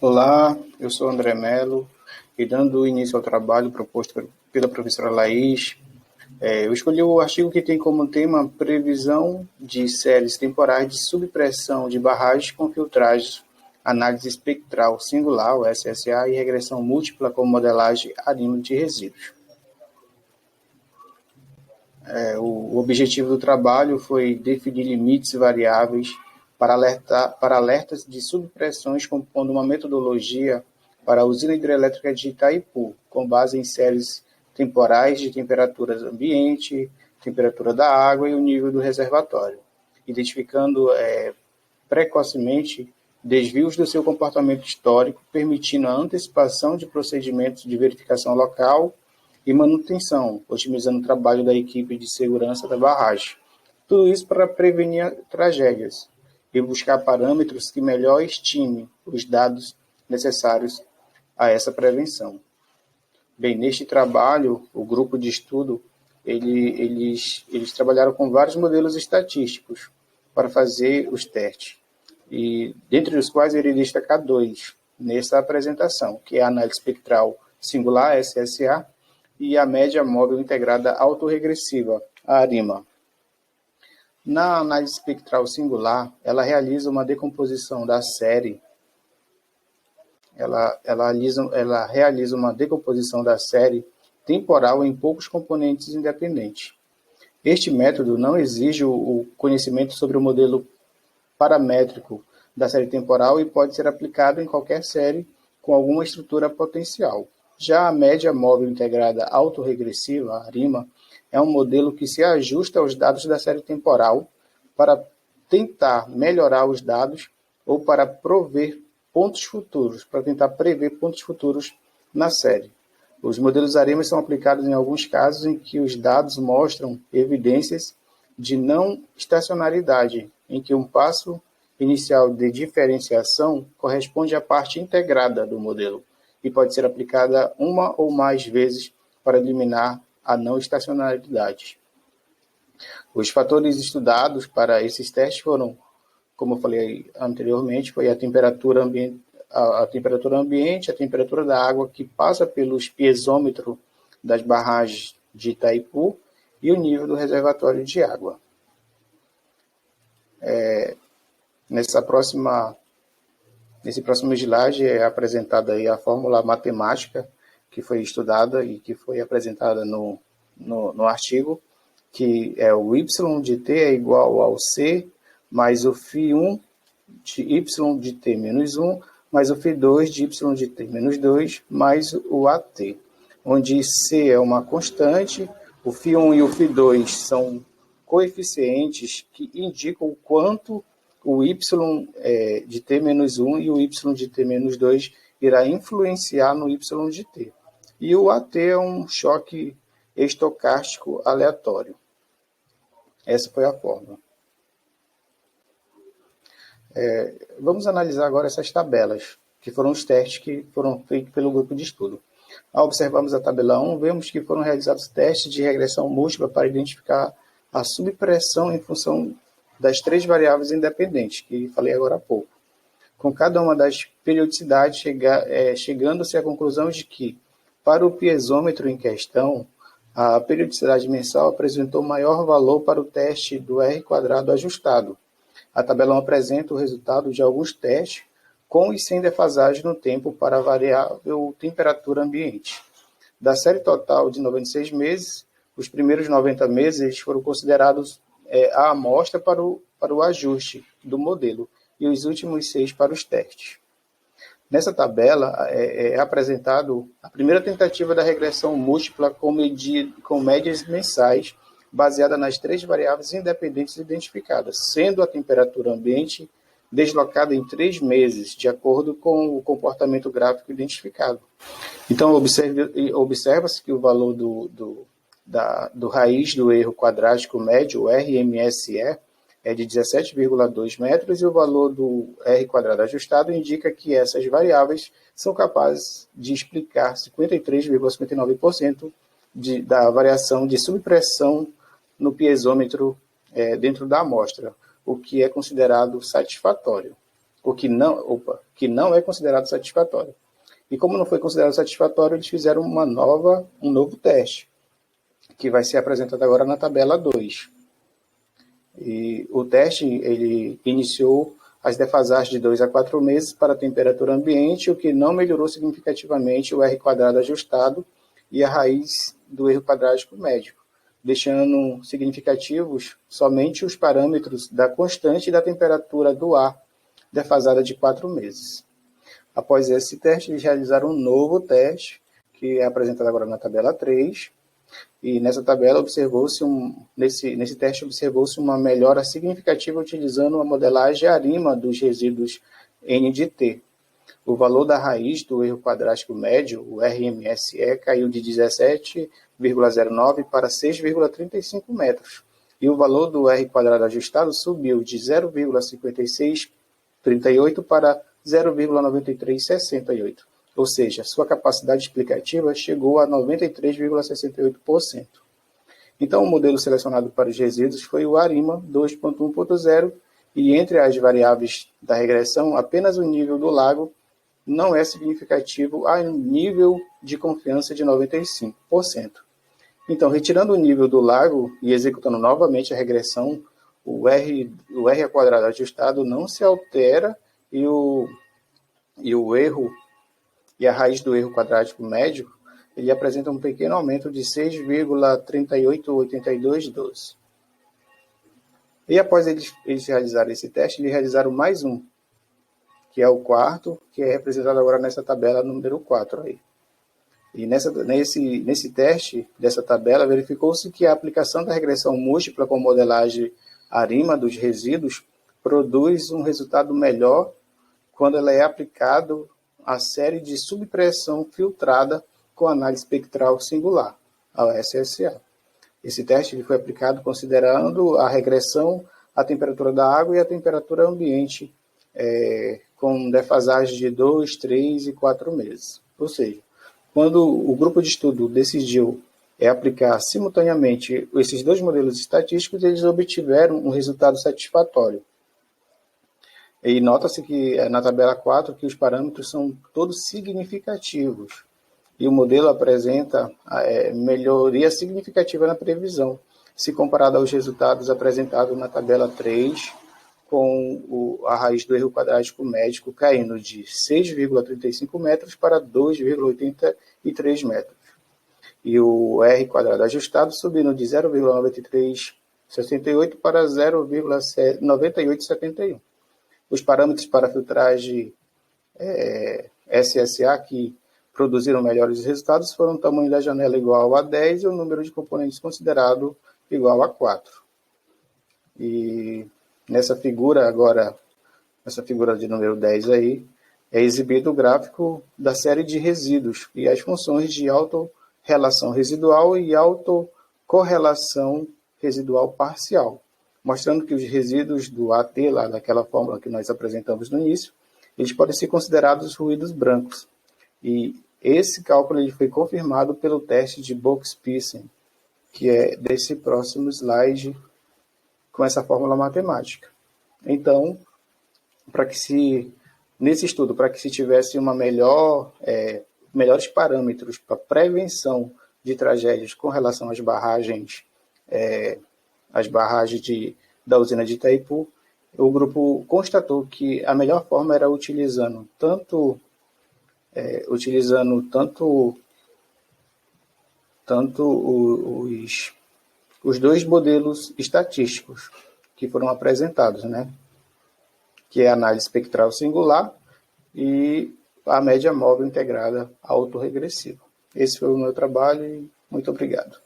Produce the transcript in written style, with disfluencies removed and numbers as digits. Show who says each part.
Speaker 1: Olá, eu sou André Melo e dando início ao trabalho proposto pela professora Laís, eu escolhi o artigo que tem como tema previsão de séries temporais de subpressão de barragens com filtragem, análise espectral singular, o SSA, e regressão múltipla com modelagem ARIMA de resíduos. O objetivo do trabalho foi definir limites variáveis para alertas de subpressões, compondo uma metodologia para a usina hidrelétrica de Itaipu, com base em séries temporais de temperatura ambiente, temperatura da água e o nível do reservatório, identificando precocemente desvios do seu comportamento histórico, permitindo a antecipação de procedimentos de verificação local e manutenção, otimizando o trabalho da equipe de segurança da barragem. Tudo isso para prevenir tragédias e buscar parâmetros que melhor estimem os dados necessários a essa prevenção. Bem, neste trabalho, o grupo de estudo, eles trabalharam com vários modelos estatísticos para fazer os testes, e dentre os quais eu irei destacar dois nessa apresentação, que é a análise espectral singular, SSA, e a média móvel integrada autorregressiva, a ARIMA. Na análise espectral singular, ela realiza uma decomposição da série, ela realiza uma decomposição da série temporal em poucos componentes independentes. Este método não exige o conhecimento sobre o modelo paramétrico da série temporal e pode ser aplicado em qualquer série com alguma estrutura potencial. Já a média móvel integrada autorregressiva, a ARIMA, é um modelo que se ajusta aos dados da série temporal para tentar melhorar os dados ou para prever pontos futuros na série. Os modelos ARIMA são aplicados em alguns casos em que os dados mostram evidências de não estacionalidade, em que um passo inicial de diferenciação corresponde à parte integrada do modelo e pode ser aplicada uma ou mais vezes para eliminar a não estacionalidade. Os fatores estudados para esses testes foram, como eu falei anteriormente, foi a temperatura ambiente, a temperatura da água que passa pelos piezômetros das barragens de Itaipu e o nível do reservatório de água. Nesse próximo slide é apresentada aí a fórmula matemática que foi estudada e que foi apresentada no artigo, que é o y de t é igual ao c mais o φ1 de y de t menos 1 mais o φ2 de y de t menos 2 mais o at, onde c é uma constante, o φ1 e o φ2 são coeficientes que indicam o quanto o y de t menos 1 e o y de t menos 2 irá influenciar no y de t. E o at é um choque estocástico aleatório. Essa foi a fórmula. Vamos analisar agora essas tabelas, que foram os testes que foram feitos pelo grupo de estudo. Ao observarmos a tabela 1, vemos que foram realizados testes de regressão múltipla para identificar a subpressão em função das três variáveis independentes, que falei agora há pouco. Com cada uma das periodicidades, chegando-se à conclusão de que, para o piezômetro em questão, a periodicidade mensal apresentou maior valor para o teste do R² ajustado. A tabela 1 apresenta o resultado de alguns testes, com e sem defasagem no tempo para a variável temperatura ambiente. Da série total de 96 meses, os primeiros 90 meses foram considerados a amostra para o ajuste do modelo e os últimos 6 para os testes. Nessa tabela é apresentado a primeira tentativa da regressão múltipla com médias mensais baseada nas três variáveis independentes identificadas, sendo a temperatura ambiente deslocada em 3 meses, de acordo com o comportamento gráfico identificado. Então, observa-se que o valor do raiz do erro quadrático médio, o RMSE, é de 17,2 metros e o valor do R² ajustado indica que essas variáveis são capazes de explicar 53,59% da variação de subpressão no piezômetro dentro da amostra, o que é considerado satisfatório. que não é considerado satisfatório. E como não foi considerado satisfatório, eles fizeram um novo teste, que vai ser apresentado agora na tabela 2. E o teste ele iniciou as defasagens de 2 a 4 meses para a temperatura ambiente, o que não melhorou significativamente o R quadrado ajustado e a raiz do erro quadrático médio, deixando significativos somente os parâmetros da constante e da temperatura do ar defasada de 4 meses. Após esse teste, eles realizaram um novo teste, que é apresentado agora na tabela 3, e nessa tabela nesse teste observou-se uma melhora significativa utilizando a modelagem ARIMA dos resíduos N de T. O valor da raiz do erro quadrático médio, o RMSE, caiu de 17,09 para 6,35 metros. E o valor do R quadrado ajustado subiu de 0,5638 para 0,9368. Ou seja, sua capacidade explicativa chegou a 93,68%. Então, o modelo selecionado para os resíduos foi o ARIMA 2.1.0, e entre as variáveis da regressão, apenas o nível do lago não é significativo a nível de confiança de 95%. Então, retirando o nível do lago e executando novamente a regressão, o R ao quadrado ajustado não se altera e o erro e a raiz do erro quadrático médio, ele apresenta um pequeno aumento de 6,388212. E após eles realizarem esse teste, eles realizaram mais um, que é o quarto, que é representado agora nessa tabela número 4 aí. E nesse teste dessa tabela, verificou-se que a aplicação da regressão múltipla com modelagem ARIMA dos resíduos produz um resultado melhor quando ela é aplicado a série de subpressão filtrada com análise espectral singular, a SSA. Esse teste ele foi aplicado considerando a regressão, a temperatura da água e a temperatura ambiente, com defasagem de 2, 3 e 4 meses. Ou seja, quando o grupo de estudo decidiu aplicar simultaneamente esses dois modelos estatísticos, eles obtiveram um resultado satisfatório. E nota-se que na tabela 4 que os parâmetros são todos significativos. E o modelo apresenta melhoria significativa na previsão, se comparado aos resultados apresentados na tabela 3, com a raiz do erro quadrático médio caindo de 6,35 metros para 2,83 metros. E o R quadrado ajustado subindo de 0,9368 para 0,9871. Os parâmetros para filtragem SSA que produziram melhores resultados foram o tamanho da janela igual a 10 e o número de componentes considerado igual a 4. E nessa figura de número 10 aí, é exibido o gráfico da série de resíduos e as funções de autorrelação residual e autocorrelação residual parcial, mostrando que os resíduos do AT, lá daquela fórmula que nós apresentamos no início, eles podem ser considerados ruídos brancos. E esse cálculo ele foi confirmado pelo teste de Box-Pearson, que é desse próximo slide, com essa fórmula matemática. Então, nesse estudo, para que se tivesse melhores parâmetros para prevenção de tragédias com relação às barragens da usina de Itaipu, o grupo constatou que a melhor forma era utilizando tanto os dois modelos estatísticos que foram apresentados, né? Que é a análise espectral singular e a média móvel integrada autorregressiva. Esse foi o meu trabalho e muito obrigado.